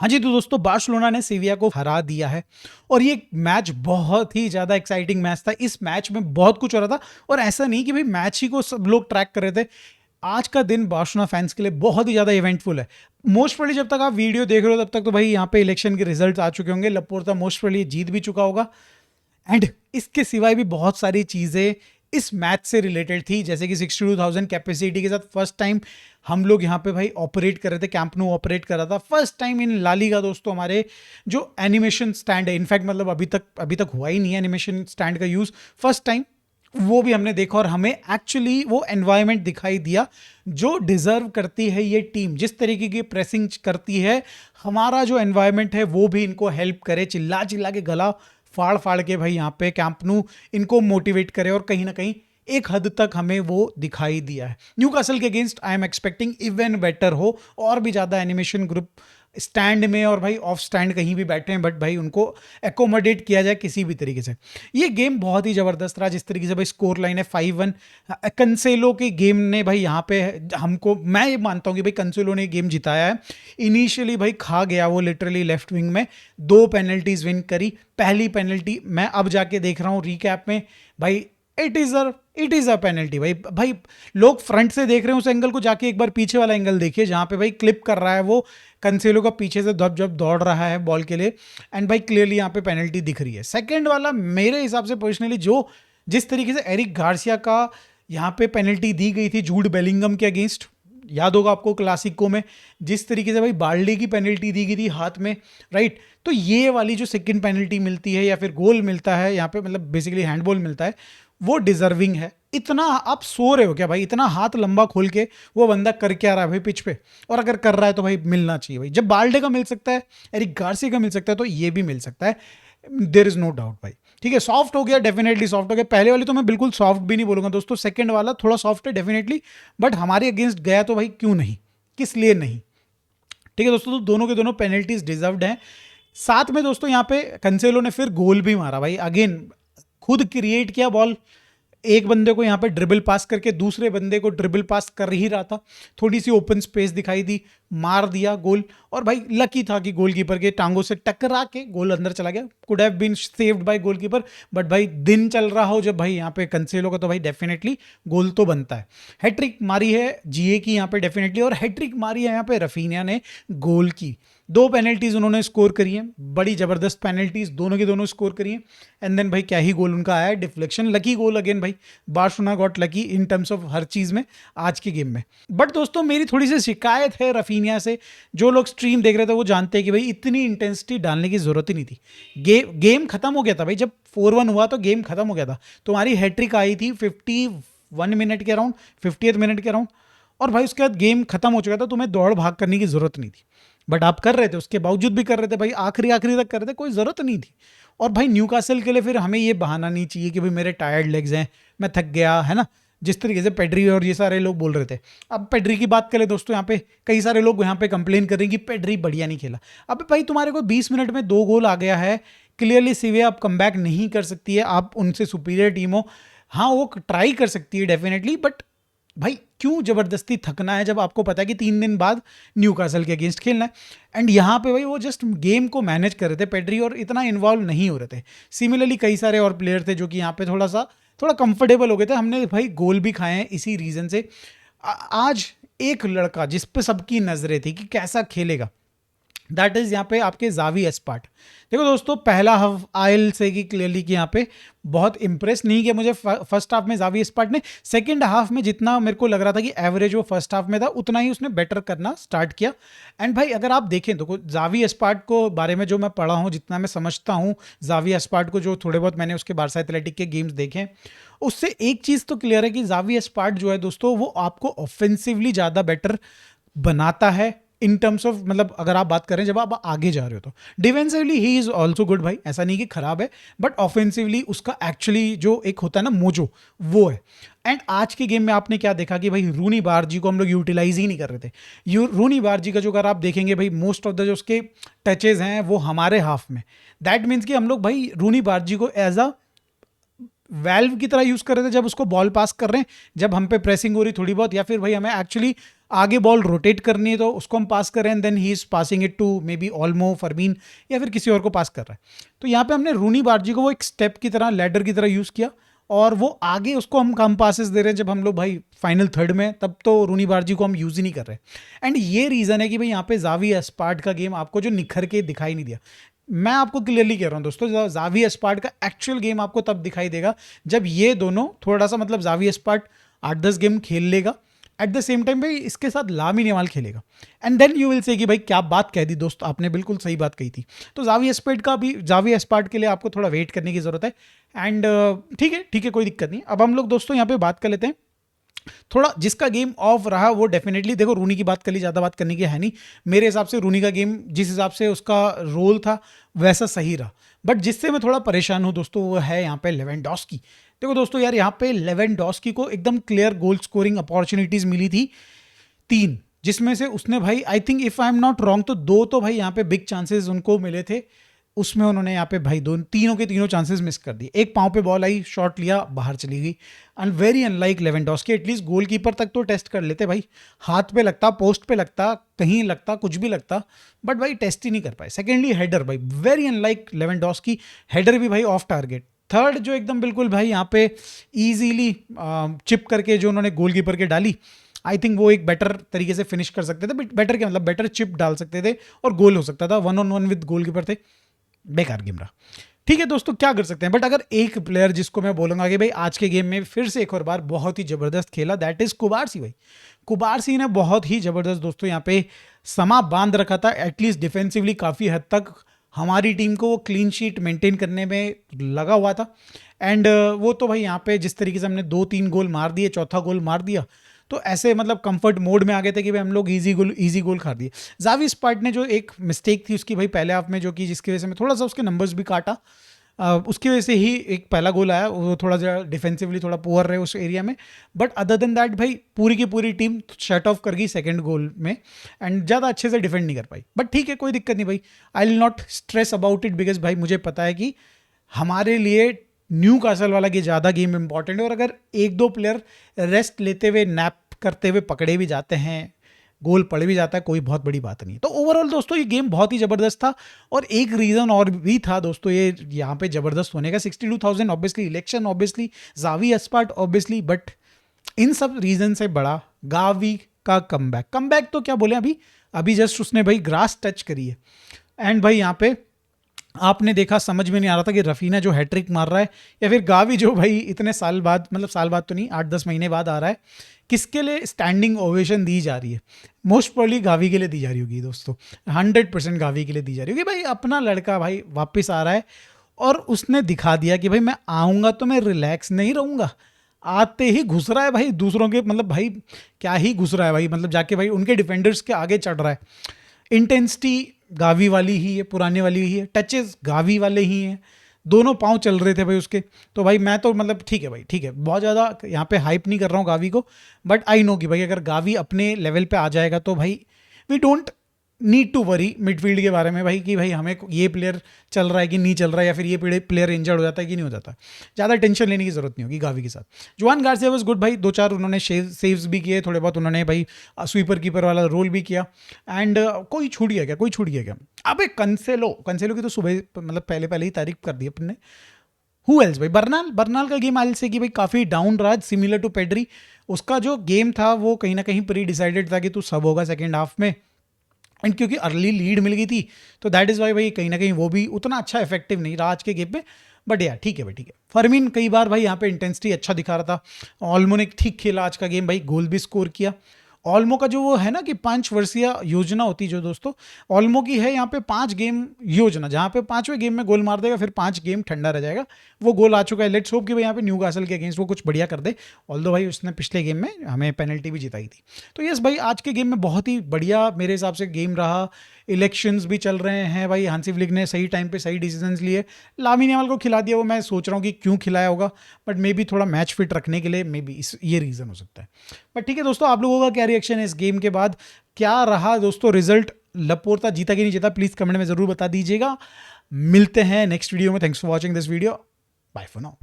हाँ जी, तो दोस्तों बार्सिलोना ने सेविया को हरा दिया है और ये मैच बहुत ही ज़्यादा एक्साइटिंग मैच था। इस मैच में बहुत कुछ हो रहा था और ऐसा नहीं कि भाई मैच ही को सब लोग ट्रैक कर रहे थे। आज का दिन बार्सिलोना फैंस के लिए बहुत ही ज़्यादा इवेंटफुल है। मोस्ट प्रोबेबली जब तक आप वीडियो देख रहे हो तब तक तो भाई यहाँ पे इलेक्शन के रिजल्ट आ चुके होंगे। लपोर्ता मोस्ट प्रोबेबली जीत भी चुका होगा एंड इसके सिवाय भी बहुत सारी चीज़ें इस मैच से रिलेटेड थी, जैसे कि 62,000 कैपेसिटी के साथ फर्स्ट टाइम हम लोग यहाँ पे भाई ऑपरेट कर रहे थे। कैंप नो ऑपरेट कर रहा था first time in La Liga दोस्तों। हमारे जो एनिमेशन स्टैंड है, इनफैक्ट मतलब अभी तक हुआ ही नहीं है एनिमेशन स्टैंड का यूज़, फर्स्ट टाइम वो भी हमने देखा और हमें एक्चुअली वो एनवायरनमेंट दिखाई दिया जो डिजर्व करती है ये टीम। जिस तरीके की प्रेसिंग करती है, हमारा जो एनवायरनमेंट है वो भी इनको हेल्प करे, चिल्ला चिल्ला के गला फाड़ फाड़ के भाई यहाँ पे कैंप नु इनको मोटिवेट करे और कहीं ना कहीं एक हद तक हमें वो दिखाई दिया है। न्यूकासल के against I am expecting even better हो और भी ज़्यादा एनिमेशन ग्रुप स्टैंड में और भाई ऑफ स्टैंड कहीं भी बैठे हैं, बट भाई उनको एकोमोडेट किया जाए किसी भी तरीके से। ये गेम बहुत ही ज़बरदस्त रहा, जिस तरीके से भाई स्कोर लाइन है 5-1 कंसेलो के गेम ने भाई यहाँ पे हमको, मैं ये मानता हूँ कि भाई कंसेलो ने गेम जिताया है। इनिशियली भाई खा गया वो लिटरली लेफ्ट विंग में, 2 पेनल्टीज विन करी। पहली पेनल्टी मैं अब जाके देख रहा हूँ रिकैप में, भाई इट इज अ पेनल्टी। भाई लोग फ्रंट से देख रहे हैं उस एंगल को, जाके एक बार पीछे वाला एंगल देखिए जहां पे भाई क्लिप कर रहा है वो कंसेलो का पीछे से जब दौड़ रहा है बॉल के लिए, एंड भाई क्लियरली यहाँ पे पेनल्टी दिख रही है। सेकंड वाला मेरे हिसाब से पर्सनली जिस तरीके से एरिक गार्सिया का यहाँ पे पेनल्टी दी गई थी जूड बेलिंगम के अगेंस्ट, याद होगा आपको क्लासिको में जिस तरीके से भाई बाल्डे की पेनल्टी दी गई थी हाथ में, राइट। तो ये वाली जो सेकंड पेनल्टी मिलती है या फिर गोल मिलता है यहाँ पे, मतलब बेसिकली हैंडबॉल मिलता है, वो डिजर्विंग है। इतना आप सो रहे हो क्या भाई, इतना हाथ लंबा खोल के वो बंदा कर क्या रहा है भाई पिच पे, और अगर कर रहा है तो भाई मिलना चाहिए। भाई जब बाल्डे का मिल सकता है, एरिक गार्सिया का मिल सकता है, तो ये भी मिल सकता है, देयर इज नो डाउट भाई। ठीक है, सॉफ्ट हो गया, डेफिनेटली सॉफ्ट हो गया। पहले वाली तो मैं बिल्कुल सॉफ्ट भी नहीं बोलूंगा दोस्तों, सेकंड वाला थोड़ा सॉफ्ट है डेफिनेटली, बट हमारे अगेंस्ट गया तो भाई क्यों नहीं, किस लिए नहीं। ठीक है दोस्तों, तो दोनों के दोनों पेनल्टीज डिजर्व्ड हैं। साथ में दोस्तों यहाँ पे कंसेलो ने फिर गोल भी मारा भाई, अगेन खुद क्रिएट किया बॉल, एक बंदे को यहाँ पे ड्रिबल पास करके दूसरे बंदे को ड्रिबल पास कर ही रहा था, थोड़ी सी ओपन स्पेस दिखाई दी, मार दिया गोल। और भाई लकी था कि गोलकीपर के टांगों से टकरा के गोल अंदर चला गया, could have been saved by goalkeeper. But भाई दिन चल रहा हो जब भाई यहाँ पे कंसेलो का, तो भाई डेफिनेटली गोल तो बनता है। हैट्रिक मारी है जीए की यहाँ पे डेफिनेटली, और हैट्रिक मारी है यहाँ पे रफीनिया ने गोल की। 2 पेनल्टीज उन्होंने स्कोर करी हैं, बड़ी जबरदस्त पेनल्टीज दोनों की दोनों स्कोर करी हैं। एंड देन भाई क्या ही गोल उनका आया, डिफ्लेक्शन, लकी गोल अगेन भाई। Barcelona got lucky in terms of her चीज में आज के गेम में। बट दोस्तों मेरी थोड़ी सी शिकायत है रफीनिया से, जो लोग स्ट्रीम देख रहे थे वो जानते हैं कि भाई इतनी इंटेंसिटी डालने की जरूरत ही नहीं थी। गेम खत्म हो गया था भाई, जब 4-1 हुआ तो गेम खत्म हो गया था। तुम्हारी हैट्रिक आई थी 51 मिनट के अराउंड, 50th मिनट के अराउंड, और भाई उसके बाद गेम खत्म हो चुका था, तुम्हें दौड़ भाग करने की जरूरत नहीं थी। बट आप कर रहे थे, उसके बावजूद भी कर रहे थे भाई, आखिरी तक कर रहे थे, कोई जरूरत नहीं थी। और भाई न्यूकासल के लिए फिर हमें ये बहाना नहीं चाहिए कि भाई मेरे टायर्ड लेग्स हैं, मैं थक गया, है ना, जिस तरीके से पेड्री और ये सारे लोग बोल रहे थे। अब पेड्री की बात करें दोस्तों, यहाँ पे कई सारे लोग यहाँ पे कंप्लेन कर रहे हैं कि पेड्री बढ़िया नहीं खेला। अब भाई तुम्हारे को 20 मिनट में 2 गोल आ गया है, क्लियरली सीवे आप कम बैक नहीं कर सकती है, आप उनसे सुपीरियर टीम हो। हाँ वो ट्राई कर सकती है डेफिनेटली, बट भाई क्यों जबरदस्ती थकना है जब आपको पता है कि 3 दिन बाद न्यूकासल के अगेंस्ट खेलना है। एंड यहाँ पे भाई वो जस्ट गेम को मैनेज कर रहे थे पेड्री, और इतना इन्वॉल्व नहीं हो रहे थे। सिमिलरली कई सारे और प्लेयर थे जो कि यहाँ पे थोड़ा कंफर्टेबल हो गए थे। हमने भाई गोल भी खाए हैं इसी रीजन से। आज एक लड़का जिस पे सबकी नजरें थी कि कैसा खेलेगा, दैट इज यहाँ पे आपके जावी एस्पार्ट। देखो दोस्तों, पहला हाफ आयल से कि क्लियरली कि यहाँ पे बहुत इंप्रेस नहीं किया मुझे फर्स्ट हाफ में जावी एस्पार्ट ने। सेकंड हाफ में जितना मेरे को लग रहा था कि एवरेज वो फर्स्ट हाफ में था, उतना ही उसने बेटर करना स्टार्ट किया। एंड भाई अगर आप देखें तो जावी एस्पार्ट को बारे में जो मैं पढ़ा हूँ, जितना मैं समझता हूँ जावी एस्पार्ट को, जो थोड़े बहुत मैंने उसके बारसा एथलेटिक के गेम्स देखे, उससे एक चीज़ तो क्लियर है कि जावी एस्पार्ट जो है दोस्तों, वो आपको ऑफेंसिवली ज़्यादा बेटर बनाता है इन टर्म्स ऑफ, मतलब अगर आप बात करें जब आप आगे जा रहे हो तो। Defensively he is also good भाई, ऐसा नहीं कि खराब है, बट ऑफेंसिवली उसका एक्चुअली जो एक होता है ना मोजो, वो है। एंड आज के गेम में आपने क्या देखा कि भाई रूनी बारजी को हम लोग यूटिलाइज ही नहीं कर रहे थे। रूनी बारजी का जो अगर आप देखेंगे भाई, मोस्ट ऑफ द जो उसके टचेज हैं वो हमारे हाफ में, दैट मीन्स कि हम लोग भाई रूनी बारजी को एज अ वैल्व की तरह यूज कर रहे थे जब उसको बॉल पास कर रहे हैं, जब हम पे प्रेसिंग हो रही थोड़ी बहुत, या फिर भाई हमें एक्चुअली आगे बॉल रोटेट करनी है तो उसको हम पास कर रहे हैं, then he is passing it to maybe Olmo, Fermin या फिर किसी और को पास कर रहा है। तो यहाँ पे हमने रूनी बारजी को वो एक स्टेप की तरह, लैडर की तरह यूज़ किया और वो आगे उसको हम कम पासेस दे रहे हैं। जब हम लोग भाई फाइनल थर्ड में, तब तो रूनी बारजी को हम यूज़ ही नहीं कर रहे। एंड ये रीज़न है कि भाई यहाँ पे जावी एस्पार्ट का गेम आपको जो निखर के दिखाई नहीं दिया। मैं आपको क्लियरली कह रहा हूँ दोस्तों, जावी एस्पार्ट का एक्चुअल गेम आपको तब दिखाई देगा जब ये दोनों थोड़ा सा, मतलब जावी एस्पार्ट 8-10 गेम खेल लेगा, एट द सेम टाइम भाई इसके साथ लामिन यमाल खेलेगा, and then you will say कि भाई क्या बात कह दी दोस्त, आपने बिल्कुल सही बात कही थी। तो जावी एस्पार्ट के लिए आपको थोड़ा वेट करने की जरूरत है। एंड ठीक है, कोई दिक्कत नहीं। अब हम लोग दोस्तों यहाँ पे बात कर लेते हैं थोड़ा जिसका गेम ऑफ रहा, वो डेफिनेटली देखो, रूनी की बात कर ली, ज़्यादा बात करने की है नहीं। मेरे हिसाब से रूनी का गेम जिस हिसाब से उसका रोल था वैसा सही रहा, बट जिससे मैं थोड़ा परेशान हूँ दोस्तों वो है यहाँ पे लेवेंडोस्की। देखो दोस्तों यार, यहाँ पे लेवेंडोस्की को एकदम क्लियर गोल स्कोरिंग अपॉर्चुनिटीज मिली थी 3, जिसमें से उसने भाई I think if I am not wrong तो 2 तो भाई यहाँ पे बिग चांसेस उनको मिले थे, उसमें उन्होंने यहाँ पे भाई तीनों के तीनों चांसेस मिस कर दिए। एक पाँव पे बॉल आई, शॉट लिया, बाहर चली गई। And very unlike Lewandowski, at least goalkeeper तक तो टेस्ट कर लेते भाई, हाथ पे लगता, पोस्ट पे लगता, कहीं लगता, कुछ भी लगता, बट भाई टेस्ट ही नहीं कर पाए। सेकेंडली हेडर भाई वेरी अनलाइक लेवेंडोस्की, हेडर भी भाई ऑफ टारगेट। थर्ड जो एकदम बिल्कुल भाई यहाँ पे ईजीली चिप करके जो उन्होंने गोलकीपर के डाली, आई थिंक वो एक बेटर तरीके से फिनिश कर सकते थे, बट बेटर क्या मतलब बेटर चिप डाल सकते थे और गोल हो सकता था, 1-on-1 विद गोलकीपर थे। बेकार गेम रहा। ठीक है दोस्तों, क्या कर सकते हैं, बट अगर एक प्लेयर जिसको मैं बोलूंगा कि भाई आज के गेम में फिर से एक और बार बहुत ही जबरदस्त खेला, दैट इज कुबारसी भाई। कुबारसी ने बहुत ही जबरदस्त दोस्तों यहाँ पे समा बांध रखा था, एटलीस्ट डिफेंसिवली काफी हद तक हमारी टीम को वो क्लीन शीट मेंटेन करने में लगा हुआ था। एंड वो तो भाई यहाँ पे जिस तरीके से हमने 2-3 गोल मार दिए, चौथा गोल मार दिया, तो ऐसे मतलब कंफर्ट मोड में आ गए थे कि भाई हम लोग इजी गोल खा दिए। जावी स्पार्ट ने जो एक मिस्टेक थी उसकी भाई पहले हाफ में, जो कि जिसकी वजह से मैं थोड़ा सा उसके नंबर्स भी काटा, उसकी वजह से ही एक पहला गोल आया, वो थोड़ा सा डिफेंसिवली थोड़ा पुअर रहे उस एरिया में। बट अदर देन दैट भाई पूरी की पूरी टीम शट ऑफ कर गई सेकंड गोल में, एंड ज़्यादा अच्छे से डिफेंड नहीं कर पाई। बट ठीक है, कोई दिक्कत नहीं भाई, I will not stress about it, because भाई मुझे पता है कि हमारे लिए न्यू कासल वाला ये ज़्यादा गेम इंपॉर्टेंट है, और अगर 1-2 प्लेयर रेस्ट लेते हुए, नैप करते हुए पकड़े भी जाते हैं, गोल पड़ भी जाता है, कोई बहुत बड़ी बात नहीं है। तो ओवरऑल दोस्तों ये गेम बहुत ही ज़बरदस्त था, और एक रीज़न और भी था दोस्तों ये यहाँ पे ज़बरदस्त होने का, 62,000 ऑब्वियसली, इलेक्शन ऑब्वियसली, जावी एस्पार्ट ऑब्वियसली, बट इन सब रीज़न से बड़ा गावी का कमबैक तो क्या बोले, अभी जस्ट उसने भाई ग्रास टच करी है। एंड भाई यहाँ पे आपने देखा, समझ में नहीं आ रहा था कि रफीना जो हैट्रिक मार रहा है या फिर गावी जो भाई इतने साल बाद, मतलब साल बाद तो नहीं, 8-10 महीने बाद आ रहा है, किसके लिए स्टैंडिंग ओवेशन दी जा रही है। मोस्ट प्रोबेबली गावी के लिए दी जा रही होगी दोस्तों, 100% गावी के लिए दी जा रही होगी। भाई अपना लड़का भाई वापस आ रहा है, और उसने दिखा दिया कि भाई मैं आऊँगा तो मैं रिलैक्स नहीं रहूँगा। आते ही घुस रहा है भाई दूसरों के, मतलब भाई क्या ही घुस रहा है भाई, मतलब जाके भाई उनके डिफेंडर्स के आगे चढ़ रहा है। इंटेंसिटी गावी वाली ही है, पुराने वाली ही है, टचेस गावी वाले ही हैं, दोनों पाँव चल रहे थे भाई उसके। तो भाई मैं तो मतलब ठीक है भाई, ठीक है, बहुत ज़्यादा यहाँ पे हाइप नहीं कर रहा हूँ गावी को, बट आई नो कि भाई अगर गावी अपने लेवल पे आ जाएगा तो भाई we don't need to worry midfield के बारे में भाई, कि भाई हमें ये प्लेयर चल रहा है कि नहीं चल रहा है, या फिर ये प्लेयर इंजर्ड हो जाता है कि नहीं हो जाता, ज़्यादा टेंशन लेने की जरूरत नहीं होगी गावी के साथ। जुआन गार्सिया वाज गुड भाई, 2-4 उन्होंने सेव्स भी किए, थोड़े बहुत उन्होंने भाई स्वीपर कीपर वाला रोल भी किया। एंड कोई छूट गया क्या, अबे कंसेलो की तो सुबह मतलब पहले ही तारीफ कर दी अपन ने। हु एल्स भाई, बर्नाल का गेम आयल से कि भाई काफ़ी डाउन रहा, सिमिलर टू पेड्री। उसका जो गेम था वो कहीं ना कहीं प्री डिसाइडेड था कि तू सब होगा सेकेंड हाफ में, एंड क्योंकि अर्ली लीड मिल गई थी, तो दैट इज़ वाई भाई कहीं ना कहीं वो भी उतना अच्छा इफेक्टिव नहीं रहा आज के गेम में। बट यार ठीक है भाई, ठीक है। फरमीन कई बार भाई यहाँ पे इंटेंसिटी अच्छा दिखा रहा था। ऑल्मो ने ठीक खेला आज का गेम भाई, गोल भी स्कोर किया। ऑल्मो का जो वो है ना कि 5 वर्षीय योजना होती है जो दोस्तों, ऑल्मो की है यहाँ पे 5 गेम योजना, जहाँ पे 5वें गेम में गोल मार देगा, फिर 5 गेम ठंडा रह जाएगा। वो गोल आ चुका है, लेट्स होप कि भाई यहाँ पे न्यूकासल के अगेंस्ट वो कुछ बढ़िया कर दे। ऑल्दो भाई उसने पिछले गेम में हमें पेनल्टी भी जिताई थी। तो यस भाई, आज के गेम में बहुत ही बढ़िया मेरे हिसाब से गेम रहा। इलेक्शंस भी चल रहे हैं भाई, हांसी फ्लिक ने सही टाइम पे सही डिसीजंस लिए। लामिन यमाल को खिला दिया, वो मैं सोच रहा हूँ कि क्यों खिलाया होगा, बट मे बी थोड़ा मैच फिट रखने के लिए, मे बी ये रीज़न हो सकता है। बट ठीक है दोस्तों, आप लोगों का क्या रिएक्शन है इस गेम के बाद, क्या रहा दोस्तों रिजल्ट, लपोर्ता जीता कि नहीं जीता, प्लीज़ कमेंट में ज़रूर बता दीजिएगा। मिलते हैं नेक्स्ट वीडियो में। Thanks for watching this video, bye for now.